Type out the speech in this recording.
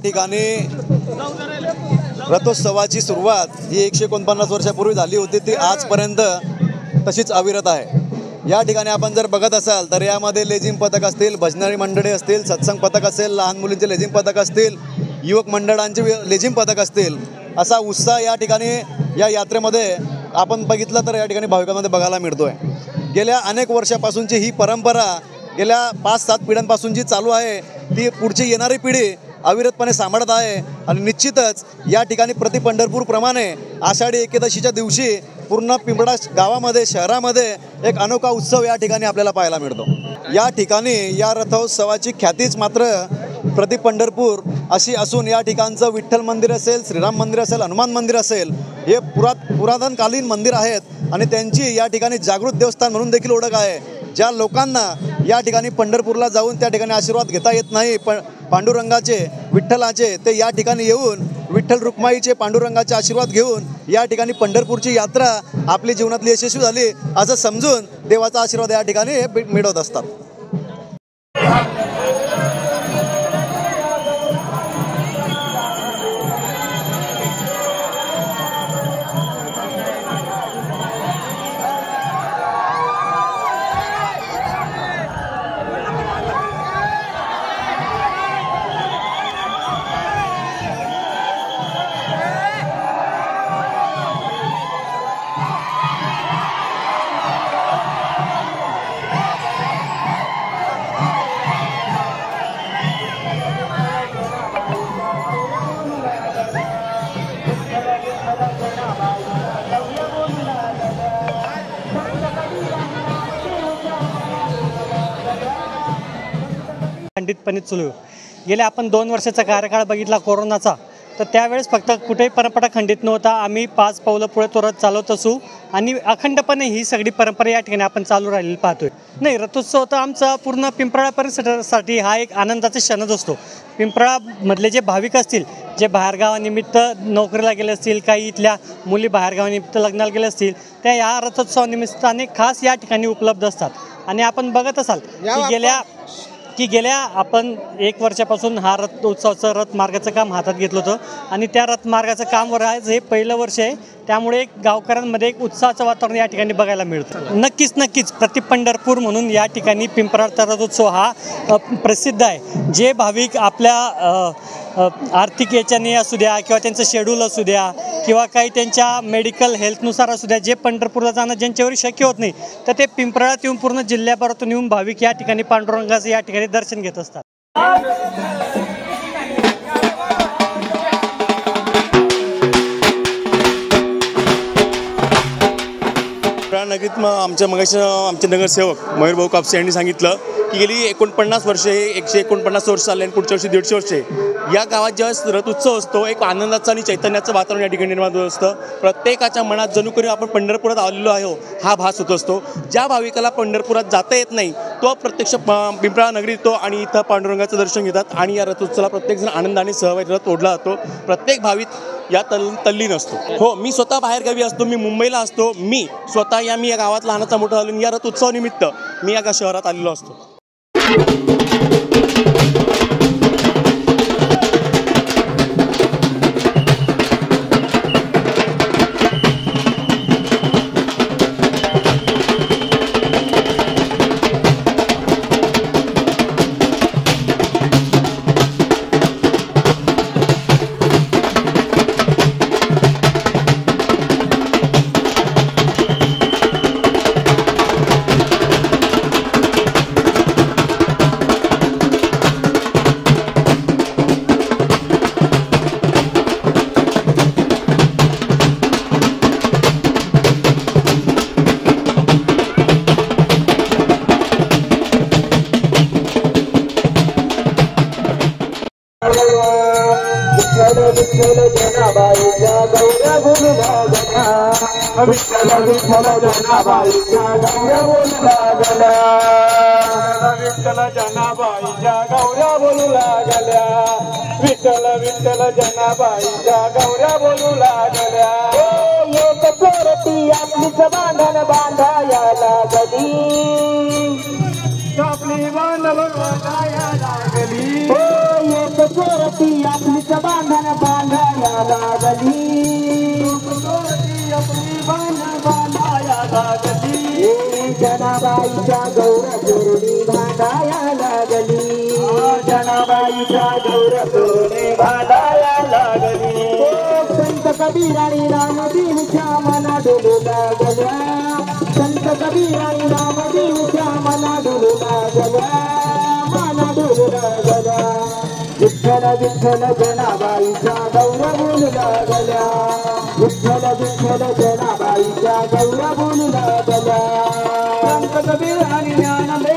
ठिकाणी रथोत्सवाची सुरुवात ही 149 वर्षापूर्वी झाली होती, ती आजपर्यंत तशीच अविरत आहे। या ठिकाणी आपण जर बघत असाल तर यामध्ये लेझिम पथक असतील, भजनारी मंडळी असतील, सत्संग पथक असेल, लहान मुलींचे लेझिम पथक असतील, युवक मंडळांचे लेझिम पथक असतील, असा उत्साह या ठिकाणी या यात्रेमध्ये आपण बघितलं तर या ठिकाणी भाविकांमध्ये बघायला मिळतोय। गेल्या अनेक वर्षापासूनची ही परंपरा गेल्या 5-7 पिढ्यांपासून जी चालू आहे ती पुढची येणारी पिढी अविरतपणे सांभाळत आहे आणि निश्चितच या ठिकाणी प्रति पंढरपूरप्रमाणे आषाढी एकादशीच्या दिवशी पूर्ण पिंपळा गावामध्ये शहरामध्ये एक अनोखा उत्सव या ठिकाणी आपल्याला पाहायला मिळतो। या ठिकाणी या रथोत्सवाची ख्यातीच मात्र प्रति पंढरपूर अशी असून या ठिकाणचं विठ्ठल मंदिर असेल, श्रीराम मंदिर असेल, हनुमान मंदिर असेल, हे पुरातनकालीन मंदिर आहेत आणि त्यांची या ठिकाणी जागृत देवस्थान म्हणून देखील ओळख आहे। ज्या लोकांना या ठिकाणी पंढरपूरला जाऊन त्या ठिकाणी आशीर्वाद घेता येत नाही, पण पांडुरंगाचे, विठ्ठलाचे, ते या ठिकाणी येऊन विठ्ठल रुक्माईचे, पांडुरंगाचे आशीर्वाद घेऊन या ठिकाणी पंढरपूरची यात्रा आपली जीवनातली यशस्वी झाली असं समजून देवाचा आशीर्वाद या ठिकाणी मिळवत असतात। खंडितपणे चालू गेल्या आपण 2 वर्षाचा कार्यकाळ बघितला कोरोनाचा, तर त्यावेळेस फक्त कुठेही परंपरा खंडित नव्हता। आम्ही 5 पावलं पुढे तो रथ चालवत असू आणि अखंडपणे ही सगळी परंपरा या ठिकाणी आपण चालू राहिलेली पाहतोय। नाही, रथोत्सव तर आमचा पूर्ण पिंपळा परिसरासाठी हा एक आनंदाचा क्षणच असतो। पिंपळामधले जे भाविक असतील, जे बाहेरगावानिमित्त नोकरीला गेले असतील, काही इथल्या मुली बाहेरगावानिमित्त लग्नाला गेले असतील, त्या या रथोत्सवानिमित्ताने खास या ठिकाणी उपलब्ध असतात। आणि आपण बघत असाल की गेल्या आपण 1 वर्षापासून हा रथोत्सवाचं रथमार्गाचं काम हातात घेतलं होतं आणि त्या रथमार्गाचं काम आज हे पहिलं वर्ष आहे, त्यामुळे गावकऱ्यांमध्ये एक उत्साहाचं वातावरण या ठिकाणी बघायला मिळतं। नक्कीच प्रति पंढरपूर म्हणून या ठिकाणी पिंपळाचा रथोत्सव हा प्रसिद्ध आहे। जे भाविक आपल्या आर्थिक याच्याने असू द्या किंवा त्यांचं शेड्यूल असू द्या किंवा काही त्यांच्या मेडिकल हेल्थनुसार असू द्या, जे पंढरपूरला जाणं ज्यांच्यावर शक्य होत नाही, तर ते पिंपळात येऊन पूर्ण जिल्ह्याभरातून येऊन भाविक या ठिकाणी पांडुरंगाचं या ठिकाणी दर्शन घेत असतात। नगरीत आमचे नगरसेवक मयूर भाऊ कापसे यांनी सांगितलं की गेली 49 वर्षे, 149 वर्ष चालले आणि पुढच्या वर्षी 150 वर्षे या गावात जेव्हा रथ उत्सव असतो, एक आनंदाचं आणि चैतन्याचं वातावरण या ठिकाणी निर्माण होत असतं। प्रत्येकाच्या मनात जणू काही आपण पंढरपुरात आलेलो आहे हा भास होत असतो। ज्या भाविकाला पंढरपुरात जाता येत नाही तो प्रत्यक्ष पिंपळा नगरीत येतो आणि इथं पांडुरंगाचं दर्शन घेतात आणि या रथोत्सवाला प्रत्येकजण आनंदाने सहभागी रथ ओढला जातो। प्रत्येक भाविक या तल्लीन असतो। हो, मी स्वतः बाहेरगावी असतो, मी मुंबईला असतो, मी स्वतः या गावात लहानाचा मोठा झालो, या रथ उत्सवानिमित्त मी या शहरात आलेलो असतो। विठ्ठल विठ्ठल जनाबाईच्या गौऱ्या बोलू लागल्या, विठ्ठल जनाबाईच्या गौऱ्या बोलू लागल्या, विठ्ठल विठ्ठल जनाबाईच्या गौऱ्या बोलू लागल्या। एक चोरटी आपलीच बांधण बांधाया लागली, आपली बांधण बांधाया लागली, एक चोरटी आपलीच लागली जनाबाईच्या गौर चोरणी भांडाया लागली जनाबाईच्या गौर चोरणी भांडाया लागली संत कबीर आणि रामदेवच्या मना डोलू लागल्या संत कबीर आणि रामदेवच्या मना डोलू लागल्या मना डोलू लागल्या विठ्ठल विठ्ठल जनाबाईच्या गौर बोलू लागल्या विठ्ठल विठ्ठल जनाबाईच्या गौर बोलू लागल्या संत कबीर आणि ज्ञानदेव